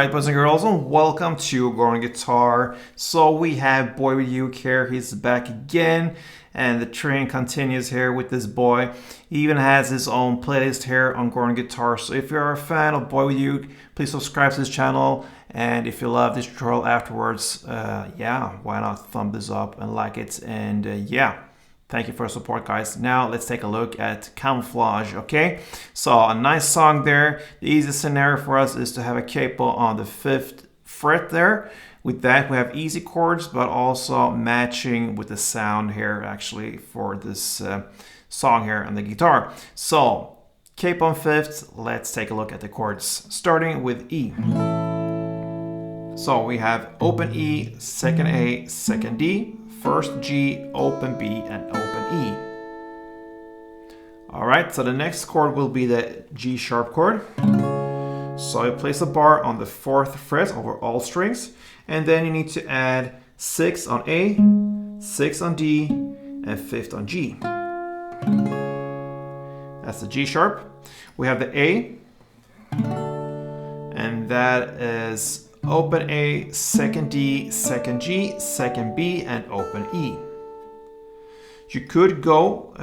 Alright, boys and girls, and welcome to Going Guitar. So we have BoyWithUke here. He's back again, and the train continues here with this boy. He even has his own playlist here on Going Guitar. So if you're a fan of BoyWithUke, please subscribe to his channel. And if you love this tutorial afterwards, yeah, why not thumb this up and like it? And yeah. Thank you for your support, guys. Now let's take a look at Camouflage, okay? So a nice song there. The easiest scenario for us is to have a capo on the 5th fret there. With that, we have easy chords, but also matching with the sound here actually for this song here on the guitar. So capo on 5th, let's take a look at the chords, starting with E. So we have open E, second A, second D, first G, open B, and open E. All right, so the next chord will be the G sharp chord. So you place a bar on the 4th fret over all strings, and then you need to add 6 on A, 6 on D, and 5th on G. That's the G sharp. We have the A, and that is open A, second D, second G, second B, and open E. You could go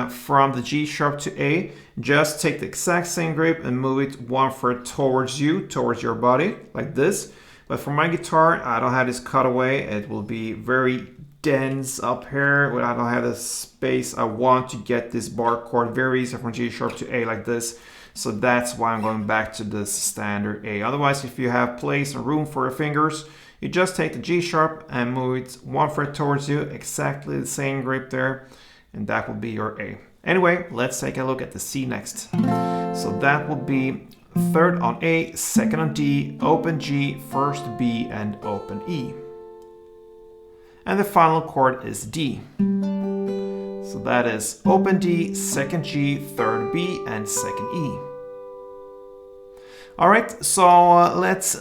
from the G sharp to A, just take the exact same grip and move it 1 fret towards you, towards your body, like this. But for my guitar, I don't have this cutaway. It will be very dense up here, but I don't have the space. I want to get this bar chord very easy from G sharp to A like this. So that's why I'm going back to the standard A. Otherwise, if you have place and room for your fingers, you just take the G sharp and move it 1 fret towards you, exactly the same grip there, and that will be your A. Anyway, let's take a look at the C next. So that will be 3rd on A, 2nd on D, open G, 1st B, and open E. And the final chord is D. So that is open D, 2nd G, 3rd B, and 2nd E. All right, so let's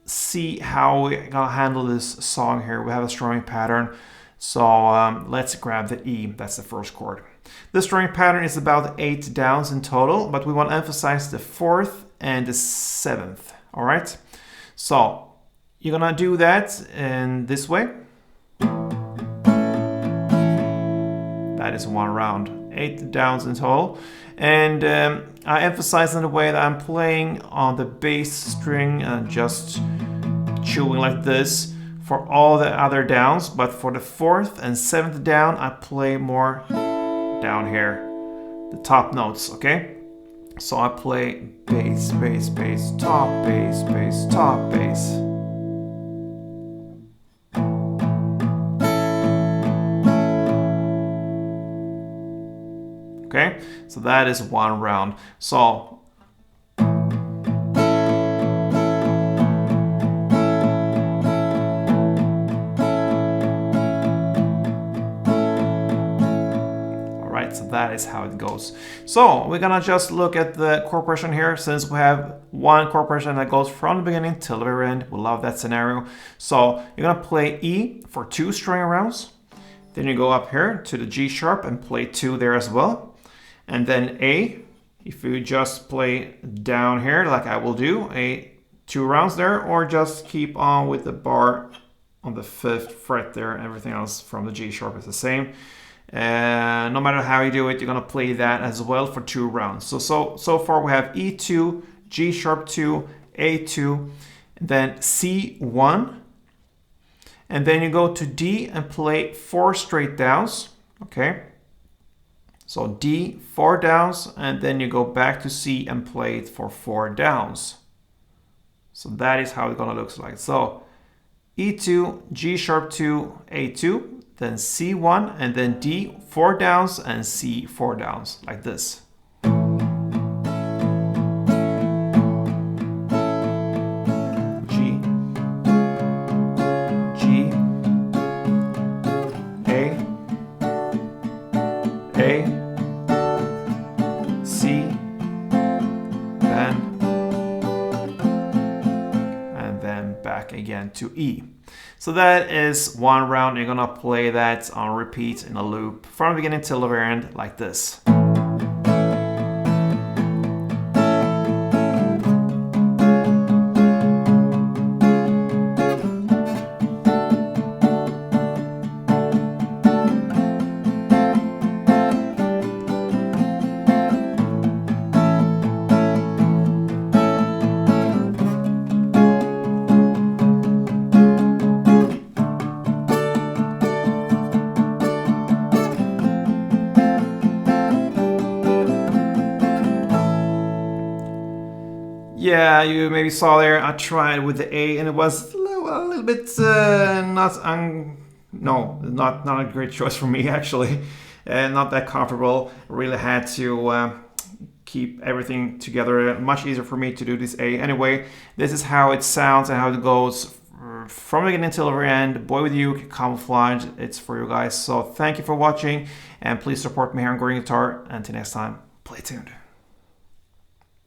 see how we're gonna handle this song here. We have a strumming pattern. So let's grab the E, that's the first chord. The strumming pattern is about 8 downs in total, but we want to emphasize the 4th and the 7th, all right? So you're gonna do that in this way. That is 1 round, 8 downs in total. And I emphasize in the way that I'm playing on the bass string and just chewing like this for all the other downs. But for the 4th and 7th down, I play more down here, the top notes, okay? So I play bass, bass, bass, top bass, bass, top bass. Okay, so that is 1 round. So all right, so that is how it goes. So we're gonna just look at the chord progression here, since we have 1 chord progression that goes from the beginning till the very end. We love that scenario. So you're gonna play E for 2 string rounds. Then you go up here to the G sharp and play 2 there as well. And then A, if you just play down here like I will do, 2 rounds there, or just keep on with the bar on the 5th fret there. Everything else from the G sharp is the same. No matter how you do it, you're gonna play that as well for 2 rounds. So far we have E2, G sharp 2, A2, and then C1, and then you go to D and play 4 straight downs, okay? So D, 4 downs, and then you go back to C and play it for 4 downs. So that is how it's gonna look like. So E2, G sharp 2, A2, then C1, and then D, 4 downs, and C, 4 downs, like this. G, G, A, C, and then back again to E. So that is 1 round. You're gonna play that on repeat in a loop from the beginning till the very end, like this. yeah, you maybe saw there, I tried with the A and it was a little bit not a great choice for me actually. Not that comfortable. Really had to keep everything together. Much easier for me to do this A. Anyway, this is how it sounds and how it goes from the beginning till the very end. Boy with Uke, Camouflage, it's for you guys. So thank you for watching and please support me here on Growing Guitar. Until next time, play tuned.